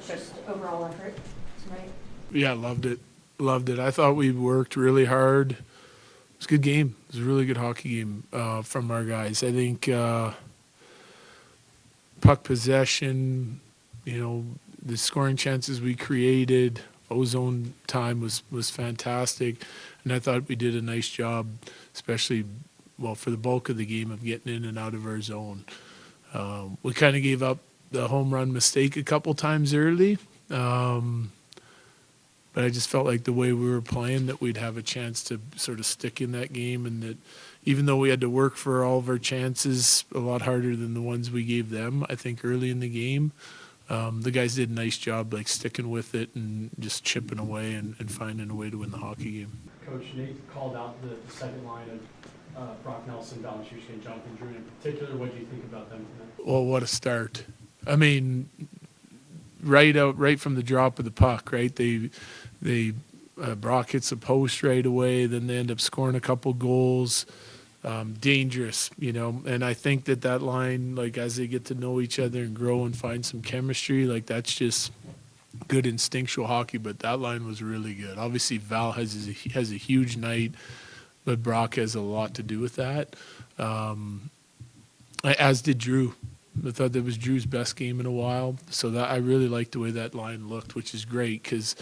just overall effort tonight? Yeah, loved it. Loved it. I thought we worked really hard. It was a good game. It was a really good hockey game from our guys. I think puck possession, the scoring chances we created, ozone time was fantastic. And I thought we did a nice job, especially, for the bulk of the game of getting in and out of our zone. We kind of gave up the home run mistake a couple times early. But I just felt like the way we were playing that we'd have a chance to sort of stick in that game, and that even though we had to work for all of our chances a lot harder than the ones we gave them, I think early in the game, the guys did a nice job sticking with it and just chipping away and finding a way to win the hockey game. Coach, Nate called out the second line of Brock Nelson, Avalanche, and Jonathan Drew in particular. What do you think about them tonight? Well, what a start. I mean, right from the drop of the puck, right? Brock hits the post right away, then they end up scoring a couple goals. Dangerous, and I think that line, as they get to know each other and grow and find some chemistry, that's just good instinctual hockey. But that line was really good. Obviously, Val has a huge night, but Brock has a lot to do with that. As did Drew. I thought that was Drew's best game in a while. So that I really liked the way that line looked, which is great because,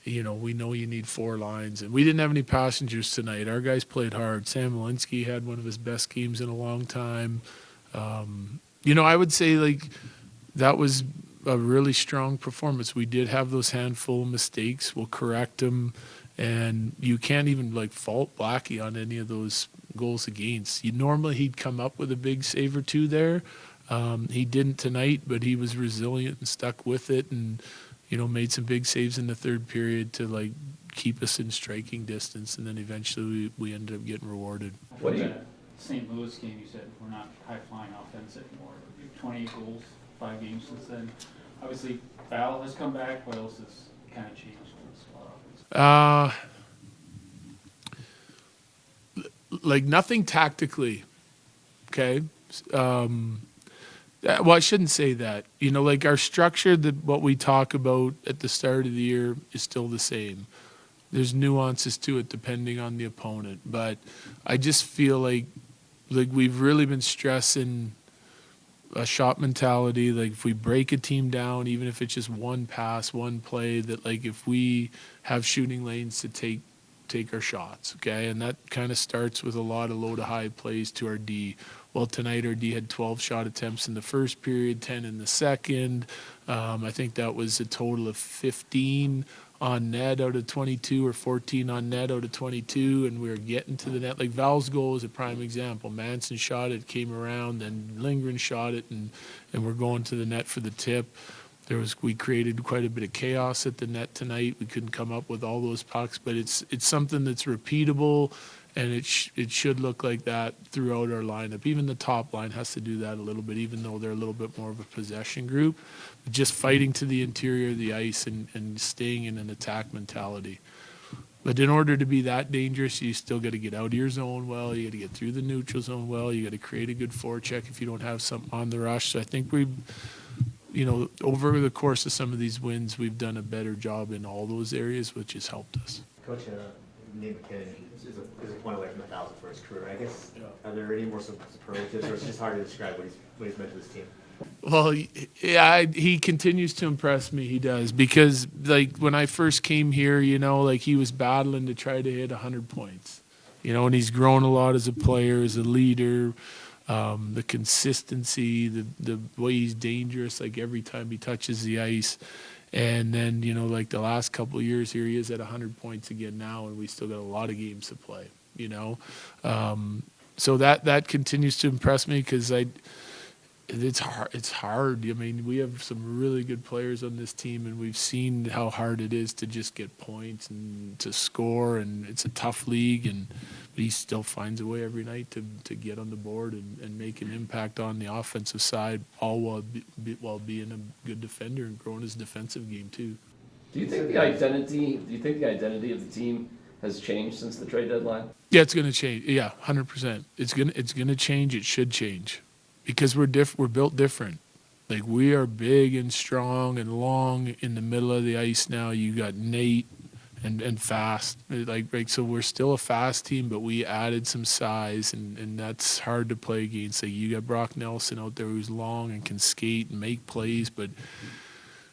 we know you need four lines. And we didn't have any passengers tonight. Our guys played hard. Sam Malinsky had one of his best games in a long time. I would say, that was a really strong performance. We did have those handful of mistakes. We'll correct them. And you can't even, fault Blackie on any of those goals against. Normally he'd come up with a big save or two there. He didn't tonight, but he was resilient and stuck with it and, made some big saves in the third period to keep us in striking distance. And then eventually we ended up getting rewarded. What do you? St. Louis game, you said we're not high-flying offense anymore. 28 goals, 5 games since then. Obviously, Val has come back. What else has kind of changed in this offense? Nothing tactically, okay? Well, I shouldn't say that. Our structure, what we talk about at the start of the year is still the same. There's nuances to it depending on the opponent. But I just feel like we've really been stressing a shot mentality. If we break a team down, even if it's just one pass, one play, that if we have shooting lanes to take our shots, okay? And that kind of starts with a lot of low to high plays to our D. Well, tonight our D had 12 shot attempts in the first period, 10 in the second. I think that was a total of 15 on net out of 22 or 14 on net out of 22, and we were getting to the net. Val's goal is a prime example. Manson shot it, came around, then Lindgren shot it, and we're going to the net for the tip. We created quite a bit of chaos at the net tonight. We couldn't come up with all those pucks, but it's something that's repeatable, and it should look like that throughout our lineup. Even the top line has to do that a little bit, even though they're a little bit more of a possession group. Just fighting to the interior of the ice and staying in an attack mentality. But in order to be that dangerous, you still got to get out of your zone well. You got to get through the neutral zone well. You got to create a good forecheck if you don't have something on the rush. So I think we've, over the course of some of these wins, we've done a better job in all those areas, which has helped us. Coach, Nate McKinnon is a point away from 1,000 for his career. I guess, Are there any more superlatives, or it's just hard to describe what he's meant to this team? Well, yeah, he continues to impress me. He does, because when I first came here, he was battling to try to hit 100 points, and he's grown a lot as a player, as a leader. The consistency, the way he's dangerous, every time he touches the ice. And then, the last couple of years here, he is at 100 points again now, and we still got a lot of games to play, So that continues to impress me because it's hard. It's hard. I mean, we have some really good players on this team, and we've seen how hard it is to just get points and to score, and it's a tough league, but he still finds a way every night to get on the board and make an impact on the offensive side, all while being a good defender and growing his defensive game too. Do you think the identity of the team has changed since the trade deadline? Yeah, it's going to change. Yeah, 100%. It's going to change. It should change. Because we're built different. Like, we are big and strong and long in the middle of the ice now. You got Nate and fast. Like so we're still a fast team, but we added some size, and that's hard to play against. Like, you got Brock Nelson out there who's long and can skate and make plays, but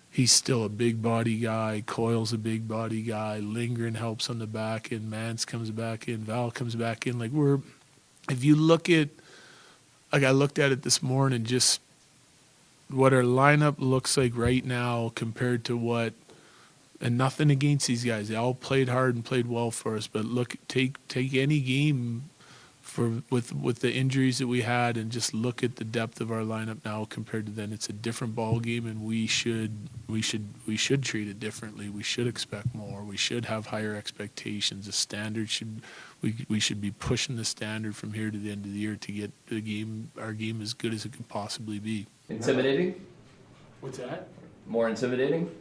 he's still a big body guy. Coyle's a big body guy. Lindgren helps on the back end. Mance comes back in. Val comes back in. Like, if you look at, like, I looked at it this morning, just what our lineup looks like right now compared to what, and nothing against these guys. They all played hard and played well for us, but look, take any game with the injuries that we had and just look at the depth of our lineup now compared to then. It's a different ball game, and we should treat it differently. We should expect more. We should have higher expectations. The standard we should be pushing the standard from here to the end of the year to get our game as good as it can possibly be. Intimidating? What's that? More intimidating?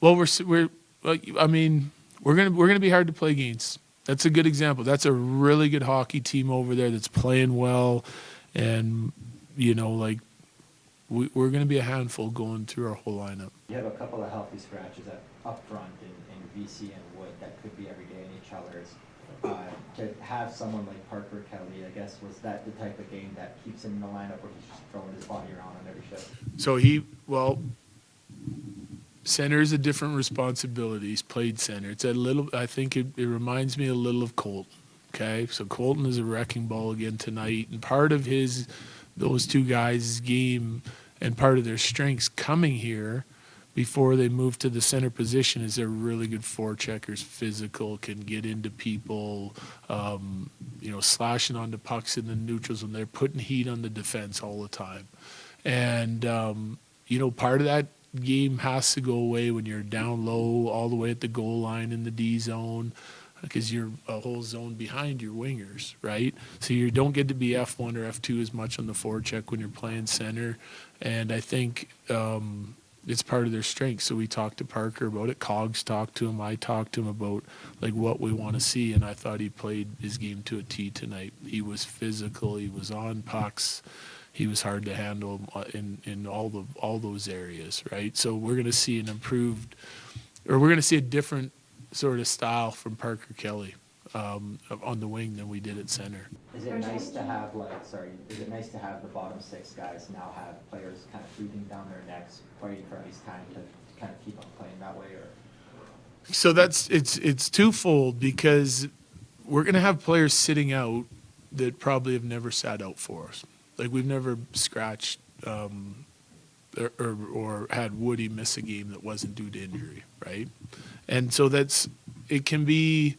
Well, we're gonna be hard to play against. That's a good example. That's a really good hockey team over there that's playing well, and we're going to be a handful going through our whole lineup. You have a couple of healthy scratches up front in VC and Wood that could be everyday NHLers. To have someone like Parker Kelly, I guess, was that the type of game that keeps him in the lineup where he's just throwing his body around on every shift? So center is a different responsibility. He's played center. It's I think it reminds me a little of Colton. Okay, so Colton is a wrecking ball again tonight, and part of those two guys' game and part of their strengths coming here before they move to the center position is they're really good forecheckers, physical, can get into people, slashing onto pucks in the neutrals when they're putting heat on the defense all the time. And, part of that game has to go away when you're down low all the way at the goal line in the D zone, because you're a whole zone behind your wingers, right? So you don't get to be F1 or F2 as much on the forecheck when you're playing center. And I think it's part of their strength. So we talked to Parker about it. Cogs talked to him. I talked to him about what we want to see, and I thought he played his game to a T tonight. He was physical. He was on pucks. He was hard to handle in all those areas, right? So we're going to see we're going to see a different sort of style from Parker Kelly on the wing than we did at center. Is it nice to have the bottom six guys now have players kind of breathing down their necks, waiting for ice time to kind of keep on playing that way? Or So it's twofold, because we're going to have players sitting out that probably have never sat out for us. Like, we've never scratched or had Woody miss a game that wasn't due to injury, right? And so it can be,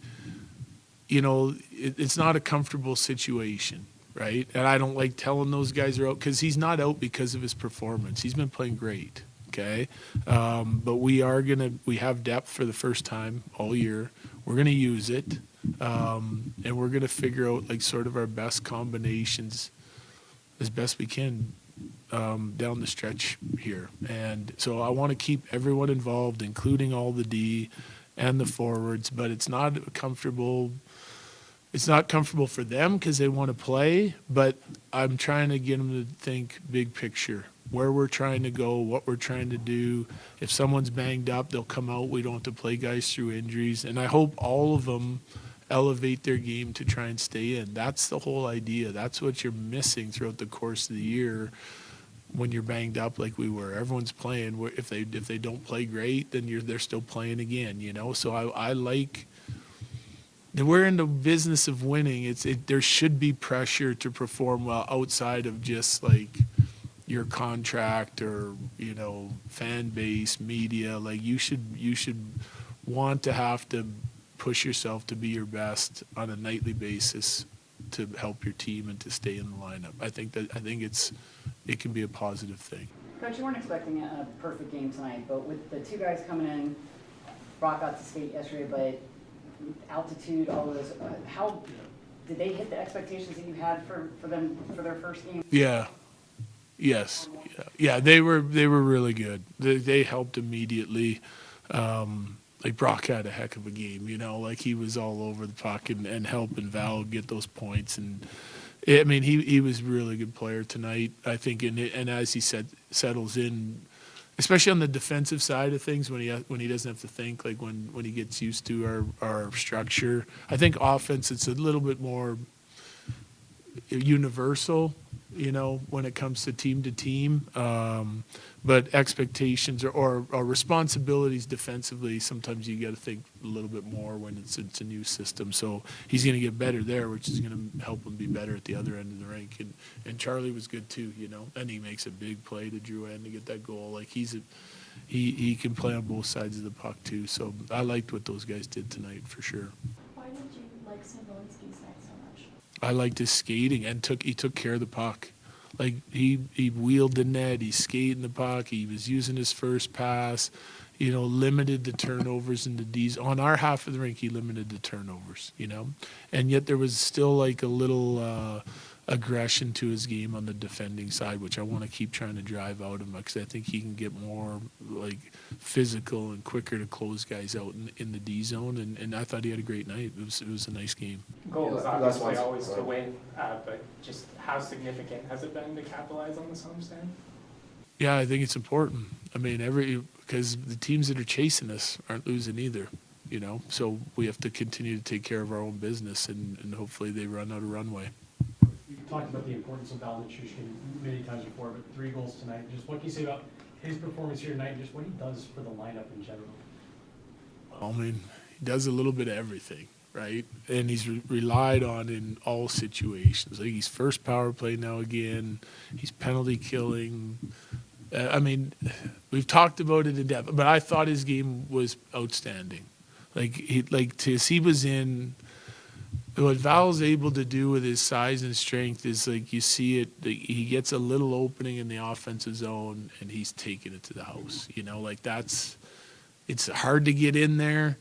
it's not a comfortable situation, right? And I don't like telling those guys are out, because he's not out because of his performance. He's been playing great, okay? But we have depth for the first time all year. We're going to use it, and we're going to figure out sort of our best combinations as best we can down the stretch here. And so I want to keep everyone involved, including all the D and the forwards, but it's not comfortable for them because they want to play, but I'm trying to get them to think big picture, where we're trying to go, what we're trying to do. If someone's banged up, they'll come out. We don't have to play guys through injuries. And I hope all of them elevate their game to try and stay in. That's the whole idea. That's what you're missing throughout the course of the year when you're banged up like we were. Everyone's playing. If they don't play great, then they're still playing again, So I like that we're in the business of winning. There should be pressure to perform well outside of just your contract or fan base, media. You should want to have to push yourself to be your best on a nightly basis to help your team and to stay in the lineup. I think it can be a positive thing. Coach, you weren't expecting a perfect game tonight, but with the two guys coming in, Brock got to skate yesterday, but altitude, all those, how did they hit the expectations that you had for them for their first game? Yeah. Yes. Yeah. They were really good. They helped immediately. Brock had a heck of a game, he was all over the puck and helping Val get those points. And I mean, he was a really good player tonight, I think, and as he settles in, especially on the defensive side of things, when he doesn't have to think, like when he gets used to our structure. I think offense, it's a little bit more universal, when it comes to team. But expectations or responsibilities defensively, sometimes you got to think a little bit more when it's a new system. So he's going to get better there, which is going to help him be better at the other end of the rink. And Charlie was good too, and he makes a big play to Drouin to get that goal. Like he can play on both sides of the puck too. So I liked what those guys did tonight for sure. Why did you like Sambolinski's night so much? I liked his skating and he took care of the puck. Like he wheeled the net, he skated the puck, he was using his first pass, limited the turnovers in the D's. On our half of the rink, he limited the turnovers, and yet there was still like a little aggression to his game on the defending side, which I want to keep trying to drive out of him because I think he can get more like physical and quicker to close guys out in the D zone. And I thought he had a great night. It was a nice game. Goal is Yeah, obviously that's always to right. win, but just how significant has it been to capitalize on this homestand? Yeah, I think it's important. I mean, because the teams that are chasing us aren't losing either, So we have to continue to take care of our own business, and hopefully they run out of runway. We've talked about the importance of Avalanche many times before, but 3 goals tonight. Just what can you say about his performance here tonight and just what he does for the lineup in general? I mean, he does a little bit of everything, right? And he's relied on in all situations. Like he's first power play now again. He's penalty killing. I mean, we've talked about it in depth, but I thought his game was outstanding. He was in. What Val's able to do with his size and strength is like you see it. He gets a little opening in the offensive zone, and he's taking it to the house. It's hard to get in there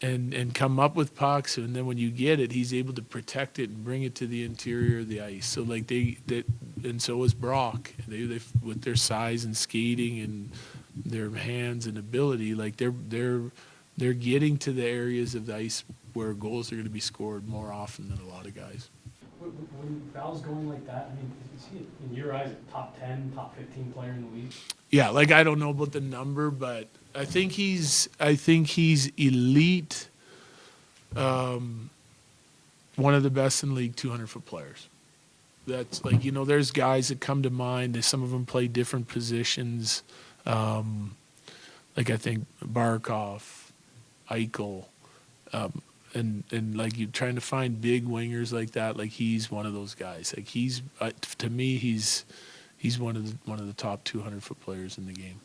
and come up with pucks, and then when you get it, he's able to protect it and bring it to the interior of the ice. So and so is Brock. They with their size and skating and their hands and ability, like they're getting to the areas of the ice where goals are going to be scored more often than a lot of guys. When Val's going like that, I mean, is he, in your eyes, a top 10, top 15 player in the league? Yeah, like I don't know about the number, but I think he's elite. One of the best in the league 200-foot players. That's like, there's guys that come to mind. Some of them play different positions. Like I think Barkov, Eichel, and like you're trying to find big wingers like that. Like he's one of those guys. Like to me, he's one of the top 200-foot players in the game.